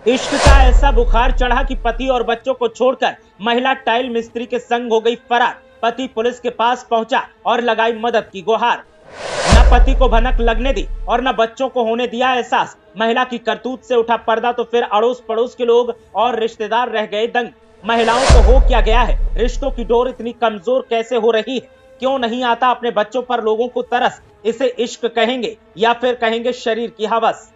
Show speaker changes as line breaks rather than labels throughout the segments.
इश्क का ऐसा बुखार चढ़ा कि पति और बच्चों को छोड़कर महिला टाइल मिस्त्री के संग हो गई फरार। पति पुलिस के पास पहुंचा और लगाई मदद की गुहार। न पति को भनक लगने दी और न बच्चों को होने दिया एहसास। महिला की करतूत से उठा पर्दा तो फिर अड़ोस पड़ोस के लोग और रिश्तेदार रह गए दंग। महिलाओं को हो क्या गया है? रिश्तों की डोर इतनी कमजोर कैसे हो रही है? क्यों नहीं आता अपने बच्चों पर लोगों को तरस? इसे इश्क कहेंगे या फिर कहेंगे शरीर की हवस?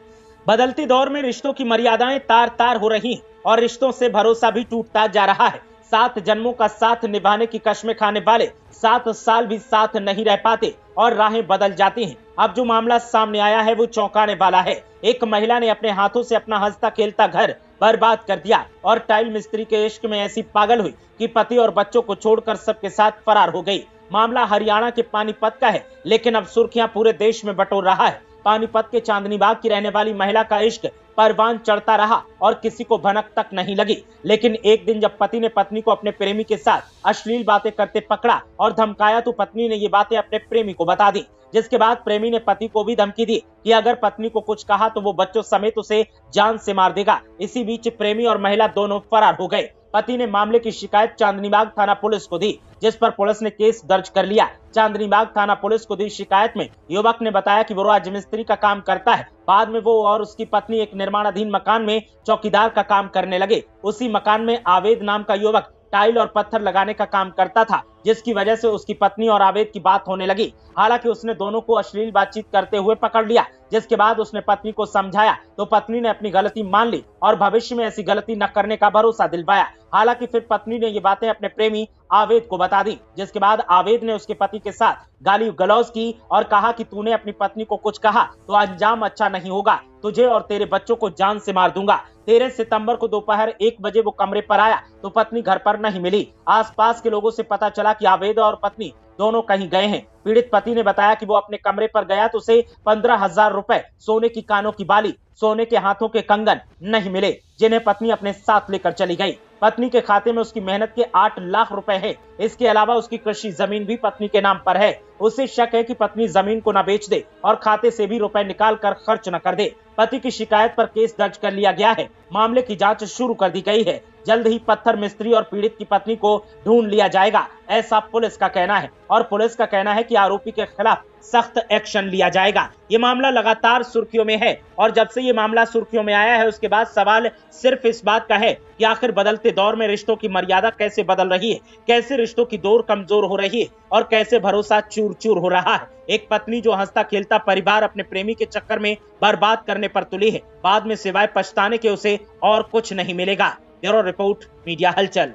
बदलते दौर में रिश्तों की मर्यादाएं तार तार हो रही हैं और रिश्तों से भरोसा भी टूटता जा रहा है। 7 जन्मों का साथ निभाने की कस्में खाने वाले 7 साल भी साथ नहीं रह पाते और राहें बदल जाती हैं। अब जो मामला सामने आया है वो चौंकाने वाला है। एक महिला ने अपने हाथों से अपना हंसता खेलता घर बर्बाद कर दिया और टाइल मिस्त्री के इश्क में ऐसी पागल हुई कि पति और बच्चों को छोड़कर सबके साथ फरार हो गई। मामला हरियाणा के पानीपत का है, लेकिन अब सुर्खियां पूरे देश में बटोर रहा है। पानीपत के चांदनी बाग की रहने वाली महिला का इश्क परवान चढ़ता रहा और किसी को भनक तक नहीं लगी। लेकिन एक दिन जब पति ने पत्नी को अपने प्रेमी के साथ अश्लील बातें करते पकड़ा और धमकाया तो पत्नी ने ये बातें अपने प्रेमी को बता दी, जिसके बाद प्रेमी ने पति को भी धमकी दी कि अगर पत्नी को कुछ कहा तो वो बच्चों समेत उसे जान से मार देगा। इसी बीच प्रेमी और महिला दोनों फरार हो गए। पति ने मामले की शिकायत चांदनीबाग थाना पुलिस को दी, जिस पर पुलिस ने केस दर्ज कर लिया। चांदनीबाग थाना पुलिस को दी शिकायत में युवक ने बताया कि वो राजमिस्त्री का काम करता है। बाद में वो और उसकी पत्नी एक निर्माणाधीन मकान में चौकीदार का काम करने लगे। उसी मकान में आवेद नाम का युवक टाइल और पत्थर लगाने का काम करता था, जिसकी वजह से उसकी पत्नी और आवेद की बात होने लगी। हालांकि उसने दोनों को अश्लील बातचीत करते हुए पकड़ लिया, जिसके बाद उसने पत्नी को समझाया तो पत्नी ने अपनी गलती मान ली और भविष्य में ऐसी गलती न करने का भरोसा दिलवाया। हालांकि फिर पत्नी ने ये बातें अपने प्रेमी आवेद को बता दी, जिसके बाद आवेद ने उसके पति के साथ गाली गलौज की और कहा कि तूने अपनी पत्नी को कुछ कहा तो अंजाम अच्छा नहीं होगा, तुझे और तेरे बच्चों को जान से मार दूंगा। 13 सितंबर को दोपहर 1 बजे वो कमरे पर आया तो पत्नी घर पर नहीं मिली। आसपास के लोगों से पता चला कि आवेद और पत्नी दोनों कहीं गए हैं। पीड़ित पति ने बताया कि वो अपने कमरे पर गया तो उसे 15,000 रुपए, सोने की कानों की बाली, सोने के हाथों के कंगन नहीं मिले, जिन्हें पत्नी अपने साथ लेकर चली गई। पत्नी के खाते में उसकी मेहनत के 8 लाख रुपए हैं। इसके अलावा उसकी कृषि जमीन भी पत्नी के नाम पर है। उसे शक है कि पत्नी जमीन को न बेच दे और खाते से भी रुपए निकाल कर खर्च न कर दे। पति की शिकायत पर केस दर्ज कर लिया गया है। मामले की जांच शुरू कर दी गई है। जल्द ही पत्थर मिस्त्री और पीड़ित की पत्नी को ढूंढ लिया जाएगा, ऐसा पुलिस का कहना है। और पुलिस का कहना है कि आरोपी के खिलाफ सख्त एक्शन लिया जाएगा। ये मामला लगातार सुर्खियों में है और जब से ये मामला सुर्खियों में आया है उसके बाद सवाल सिर्फ इस बात का है कि आखिर बदलते दौर में रिश्तों की मर्यादा कैसे बदल रही है, कैसे रिश्तों की डोर कमजोर हो रही है और कैसे भरोसा चूर चूर हो रहा है। एक पत्नी जो हंसता खेलता परिवार अपने प्रेमी के चक्कर में बर्बाद करने पर तुली है, बाद में सिवाय पछताने के उसे और कुछ नहीं मिलेगा। ब्यूरो रिपोर्ट, मीडिया हलचल।